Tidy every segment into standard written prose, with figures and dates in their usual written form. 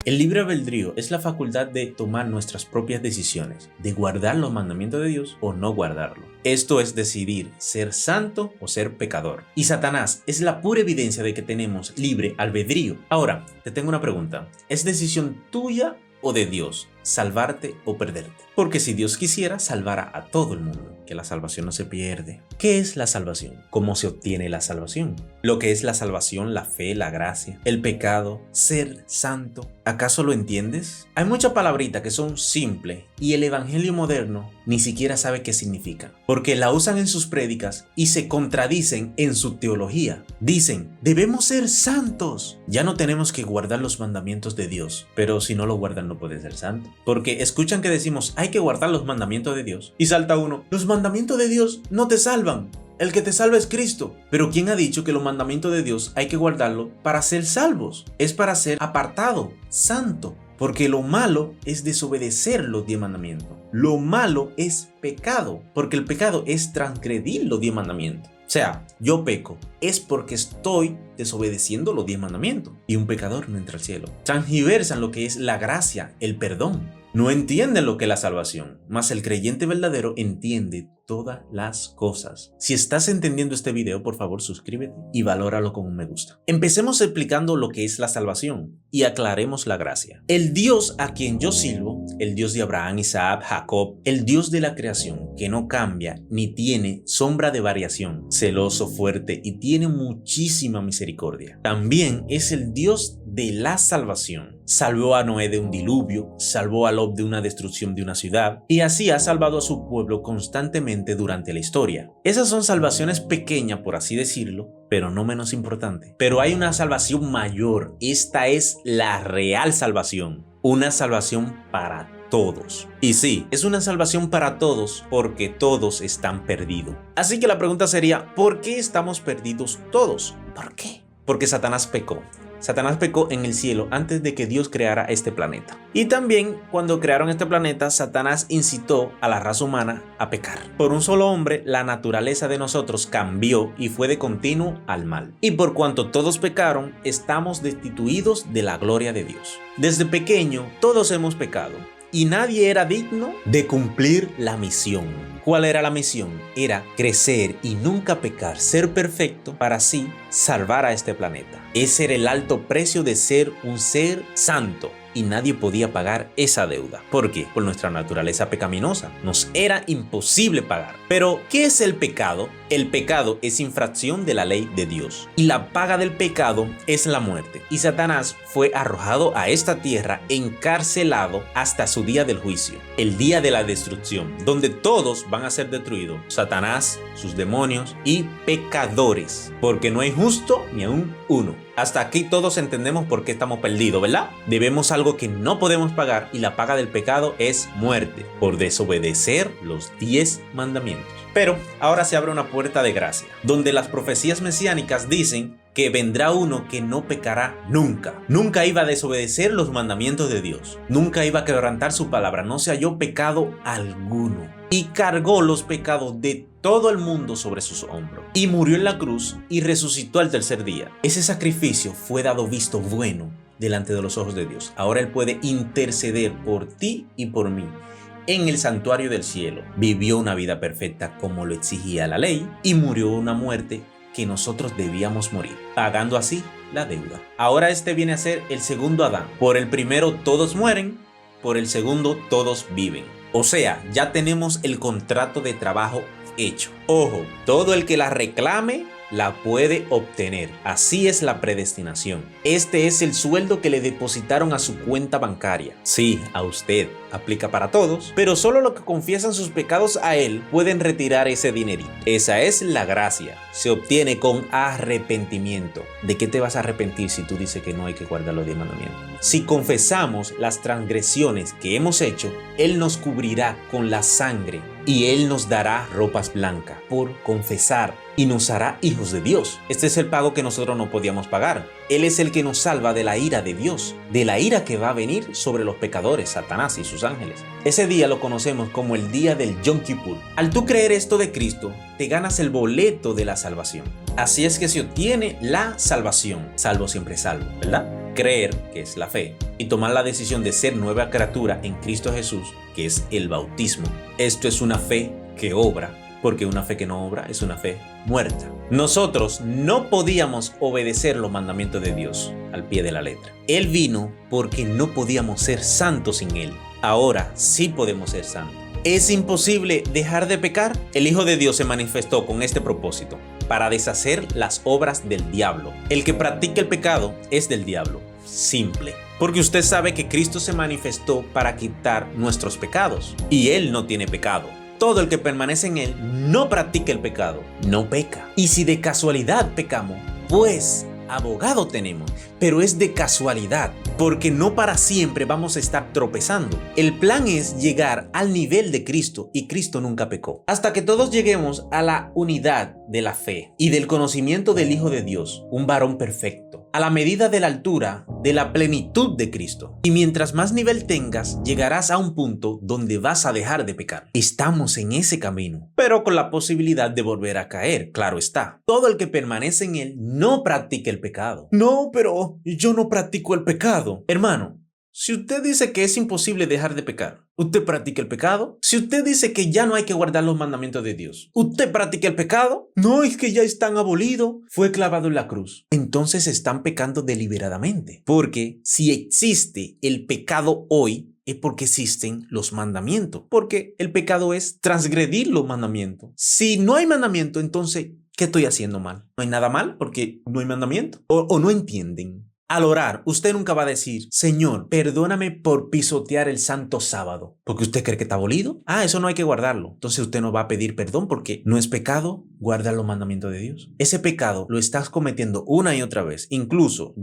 El libre albedrío es la facultad de tomar nuestras propias decisiones, de guardar los mandamientos de Dios o no guardarlo. Esto es decidir ser santo o ser pecador. Y Satanás es la pura evidencia de que tenemos libre albedrío. Ahora, te tengo una pregunta. ¿Es decisión tuya o de Dios salvarte o perderte? Porque si Dios quisiera, salvara a todo el mundo, que la salvación no se pierde. ¿Qué es la salvación? ¿Cómo se obtiene la salvación? Lo que es la salvación, la fe, la gracia, el pecado, ser santo. ¿Acaso lo entiendes? Hay muchas palabritas que son simples y el evangelio moderno ni siquiera sabe qué significan, porque la usan en sus prédicas y se contradicen en su teología. Dicen, debemos ser santos. Ya no tenemos que guardar los mandamientos de Dios, pero si no lo guardan no puede ser santo. Porque escuchan que decimos, hay que guardar los mandamientos de Dios. Y salta uno, los mandamientos de Dios no te salvan. El que te salva es Cristo. Pero ¿quién ha dicho que los mandamientos de Dios hay que guardarlo para ser salvos? Es para ser apartado, santo. Porque lo malo es desobedecer los 10 mandamientos. Lo malo es pecado, porque el pecado es transgredir los 10 mandamientos. O sea, yo peco, es porque estoy desobedeciendo los 10 mandamientos. Y un pecador no entra al cielo. Transgiversan lo que es la gracia, el perdón. No entienden lo que es la salvación, mas el creyente verdadero entiende todas las cosas. Si estás entendiendo este video, por favor suscríbete y valóralo con un me gusta. Empecemos explicando lo que es la salvación y aclaremos la gracia. El Dios a quien yo sirvo, el Dios de Abraham, Isaac, Jacob, el Dios de la creación que no cambia ni tiene sombra de variación, celoso, fuerte y tiene muchísima misericordia. También es el Dios de la salvación. Salvó a Noé de un diluvio, salvó a Lot de una destrucción de una ciudad y así ha salvado a su pueblo constantemente durante la historia. Esas son salvaciones pequeñas, por así decirlo, pero no menos importante. Pero hay una salvación mayor. Esta es la real salvación. Una salvación para todos. Y sí, es una salvación para todos porque todos están perdidos. Así que la pregunta sería, ¿por qué estamos perdidos todos? ¿Por qué? Porque Satanás pecó. Satanás pecó en el cielo antes de que Dios creara este planeta. Y también cuando crearon este planeta, Satanás incitó a la raza humana a pecar. Por un solo hombre, la naturaleza de nosotros cambió y fue de continuo al mal. Y por cuanto todos pecaron, estamos destituidos de la gloria de Dios. Desde pequeño, todos hemos pecado. Y nadie era digno de cumplir la misión. ¿Cuál era la misión? Era crecer y nunca pecar, ser perfecto para así salvar a este planeta. Ese era el alto precio de ser un ser santo. Y nadie podía pagar esa deuda. ¿Por qué? Por nuestra naturaleza pecaminosa. Nos era imposible pagar. Pero, ¿qué es el pecado? El pecado es infracción de la ley de Dios. Y la paga del pecado es la muerte. Y Satanás fue arrojado a esta tierra encarcelado hasta su día del juicio. El día de la destrucción, donde todos van a ser destruidos. Satanás, sus demonios y pecadores. Porque no hay justo ni aún uno. Hasta aquí todos entendemos por qué estamos perdidos, ¿verdad? Debemos algo que no podemos pagar y la paga del pecado es muerte por desobedecer los 10 mandamientos. Pero ahora se abre una puerta de gracia, donde las profecías mesiánicas dicen que vendrá uno que no pecará nunca. Nunca iba a desobedecer los mandamientos de Dios. Nunca iba a quebrantar su palabra. No se halló pecado alguno. Y cargó los pecados de todo el mundo sobre sus hombros. Y murió en la cruz y resucitó al tercer día. Ese sacrificio fue dado visto bueno delante de los ojos de Dios. Ahora Él puede interceder por ti y por mí. En el santuario del cielo vivió una vida perfecta como lo exigía la ley y murió una muerte que nosotros debíamos morir, pagando así la deuda. Ahora este viene a ser el segundo Adán. Por el primero todos mueren, por el segundo todos viven. O sea, ya tenemos el contrato de trabajo hecho. Ojo, todo el que la reclame la puede obtener. Así es la predestinación. Este es el sueldo que le depositaron a su cuenta bancaria. Sí, a usted. Aplica para todos, pero solo los que confiesan sus pecados a Él pueden retirar ese dinerito. Esa es la gracia. Se obtiene con arrepentimiento. ¿De qué te vas a arrepentir si tú dices que no hay que guardar los 10 mandamientos? Si confesamos las transgresiones que hemos hecho, Él nos cubrirá con la sangre y Él nos dará ropas blancas por confesar y nos hará hijos de Dios. Este es el pago que nosotros no podíamos pagar. Él es el que nos salva de la ira de Dios, de la ira que va a venir sobre los pecadores, Satanás y sus ángeles. Ese día lo conocemos como el día del Yom Kippur. Al tú creer esto de Cristo, te ganas el boleto de la salvación. Así es que se obtiene la salvación. Salvo siempre salvo, ¿verdad? creer, que es la fe, y tomar la decisión de ser nueva criatura en Cristo Jesús, que es el bautismo. Esto es una fe que obra, porque una fe que no obra es una fe muerta. Nosotros no podíamos obedecer los mandamientos de Dios al pie de la letra. Él vino porque no podíamos ser santos sin Él. Ahora sí podemos ser santos. ¿Es imposible dejar de pecar? El Hijo de Dios se manifestó con este propósito, para deshacer las obras del diablo. El que practica el pecado es del diablo. Simple. Porque usted sabe que Cristo se manifestó para quitar nuestros pecados, y Él no tiene pecado. Todo el que permanece en Él no practica el pecado, no peca. Y si de casualidad pecamos, pues abogado tenemos, pero es de casualidad, porque no para siempre vamos a estar tropezando. El plan es llegar al nivel de Cristo, y Cristo nunca pecó. Hasta que todos lleguemos a la unidad de la fe y del conocimiento del Hijo de Dios, un varón perfecto, a la medida de la altura de la plenitud de Cristo. Y mientras más nivel tengas, llegarás a un punto donde vas a dejar de pecar. Estamos en ese camino, pero con la posibilidad de volver a caer, claro está. Todo el que permanece en Él no practica el pecado. No, pero yo no practico el pecado. Hermano, si usted dice que es imposible dejar de pecar, ¿usted practica el pecado? Si usted dice que ya no hay que guardar los mandamientos de Dios, ¿usted practica el pecado? No, es que ya están abolidos. Fue clavado en la cruz. Entonces están pecando deliberadamente. Porque si existe el pecado hoy, es porque existen los mandamientos. Porque el pecado es transgredir los mandamientos. Si no hay mandamiento, entonces, ¿qué estoy haciendo mal? No hay nada mal porque no hay mandamiento. O no entienden. Al orar, usted nunca va a decir, Señor, perdóname por pisotear el santo sábado, porque usted cree que está abolido. Eso no hay que guardarlo. Entonces usted no va a pedir perdón porque no es pecado guardar los mandamientos de Dios. Ese pecado lo estás cometiendo una y otra vez. Incluso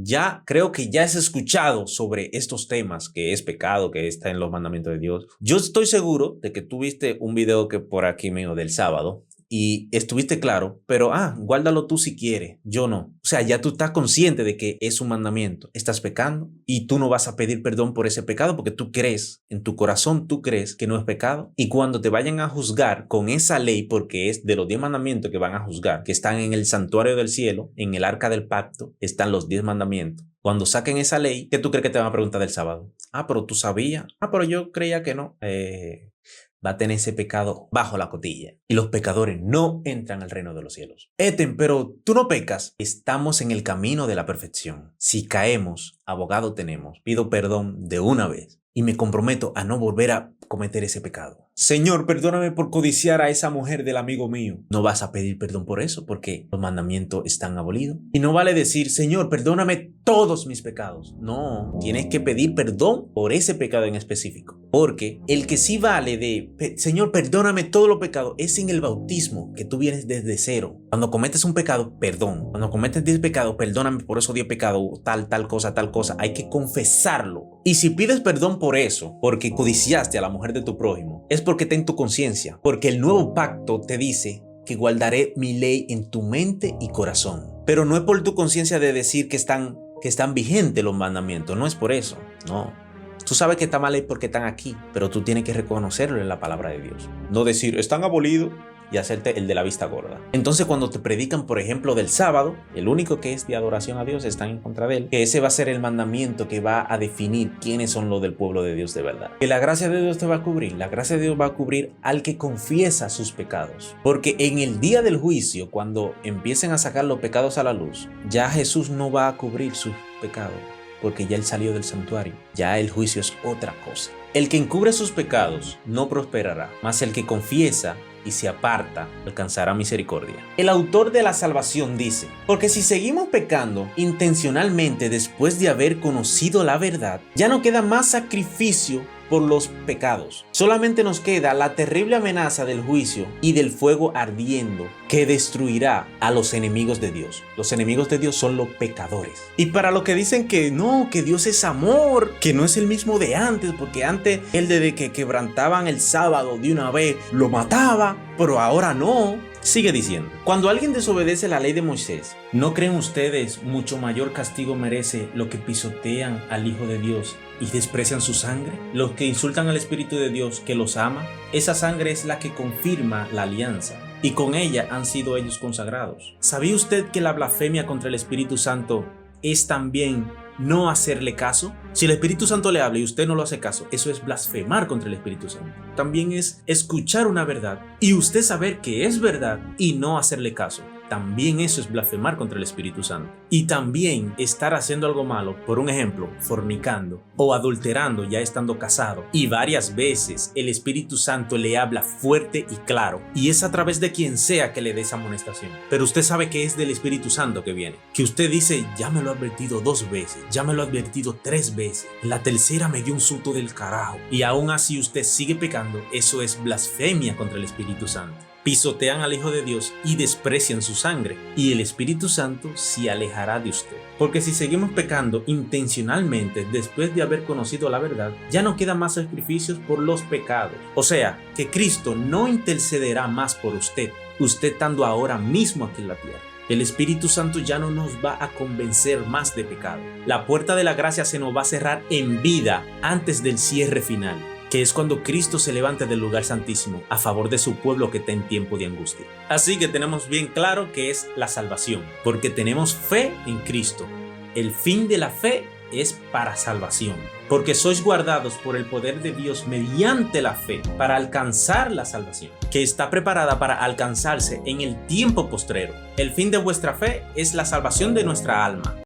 creo que ya has escuchado sobre estos temas, que es pecado, que está en los mandamientos de Dios. Yo estoy seguro de que tú viste un video que por aquí mío del sábado, y estuviste claro, pero guárdalo tú si quieres, yo no. O sea, ya tú estás consciente de que es un mandamiento. Estás pecando y tú no vas a pedir perdón por ese pecado porque tú crees, en tu corazón tú crees que no es pecado. Y cuando te vayan a juzgar con esa ley, porque es de los 10 mandamientos que van a juzgar, que están en el santuario del cielo, en el arca del pacto, están los 10 mandamientos. Cuando saquen esa ley, ¿qué tú crees que te van a preguntar del sábado? Pero tú sabías. Pero yo creía que no. Va a tener ese pecado bajo la cotilla. Y los pecadores no entran al reino de los cielos. Pero tú no pecas. Estamos en el camino de la perfección. Si caemos, abogado tenemos. Pido perdón de una vez y me comprometo a no volver a cometer ese pecado. Señor, perdóname por codiciar a esa mujer del amigo mío. No vas a pedir perdón por eso porque los mandamientos están abolidos. Y no vale decir, Señor, perdóname todos mis pecados. No, tienes que pedir perdón por ese pecado en específico. Porque el que sí vale de, Señor, perdóname todos los pecados, es en el bautismo, que tú vienes desde cero. Cuando cometes un pecado, perdón. Cuando cometes 10 pecados, perdóname por esos 10 pecados, tal cosa. Hay que confesarlo. Y si pides perdón por eso, porque codiciaste a la mujer de tu prójimo, es porque está en tu conciencia. Porque el nuevo pacto te dice que guardaré mi ley en tu mente y corazón. Pero no es por tu conciencia de decir que están vigentes los mandamientos. No es por eso. No. Tú sabes que está mal porque están aquí, pero tú tienes que reconocerlo en la palabra de Dios. No decir, están abolidos y hacerte el de la vista gorda. Entonces cuando te predican, por ejemplo, del sábado, el único que es de adoración a Dios están en contra de él, que ese va a ser el mandamiento que va a definir quiénes son los del pueblo de Dios de verdad. Que la gracia de Dios te va a cubrir. La gracia de Dios va a cubrir al que confiesa sus pecados. Porque en el día del juicio, cuando empiecen a sacar los pecados a la luz, ya Jesús no va a cubrir sus pecados, porque ya él salió del santuario. Ya el juicio es otra cosa. El que encubre sus pecados no prosperará, mas el que confiesa y se aparta alcanzará misericordia. El autor de la salvación dice, porque si seguimos pecando intencionalmente después de haber conocido la verdad, ya no queda más sacrificio por los pecados. Solamente nos queda la terrible amenaza del juicio y del fuego ardiendo que destruirá a los enemigos de Dios. Los enemigos de Dios son los pecadores. Y para los que dicen que no, que Dios es amor, que no es el mismo de antes, porque antes él desde que quebrantaban el sábado de una vez lo mataba, pero ahora no. Sigue diciendo, cuando alguien desobedece la ley de Moisés, ¿no creen ustedes mucho mayor castigo merece lo que pisotean al Hijo de Dios y desprecian su sangre? Los que insultan al Espíritu de Dios que los ama, esa sangre es la que confirma la alianza, y con ella han sido ellos consagrados. ¿Sabía usted que la blasfemia contra el Espíritu Santo es también no hacerle caso. Si el Espíritu Santo le habla y usted no lo hace caso, eso es blasfemar contra el Espíritu Santo. También es escuchar una verdad y usted saber que es verdad y no hacerle caso. También eso es blasfemar contra el Espíritu Santo. Y también estar haciendo algo malo, por un ejemplo, fornicando o adulterando ya estando casado. Y varias veces el Espíritu Santo le habla fuerte y claro. Y es a través de quien sea que le dé esa amonestación. Pero usted sabe que es del Espíritu Santo que viene. Que usted dice, ya me lo ha advertido 2 veces, ya me lo ha advertido 3 veces. En la tercera me dio un susto del carajo. Y aún así usted sigue pecando. Eso es blasfemia contra el Espíritu Santo. Pisotean al Hijo de Dios y desprecian su sangre, y el Espíritu Santo se alejará de usted. Porque si seguimos pecando intencionalmente después de haber conocido la verdad, ya no quedan más sacrificios por los pecados. O sea, que Cristo no intercederá más por usted estando ahora mismo aquí en la tierra. El Espíritu Santo ya no nos va a convencer más de pecado. La puerta de la gracia se nos va a cerrar en vida antes del cierre final, que es cuando Cristo se levante del lugar santísimo a favor de su pueblo que está en tiempo de angustia. Así que tenemos bien claro que es la salvación, porque tenemos fe en Cristo. El fin de la fe es para salvación, porque sois guardados por el poder de Dios mediante la fe para alcanzar la salvación, que está preparada para alcanzarse en el tiempo postrero. El fin de vuestra fe es la salvación de nuestra alma.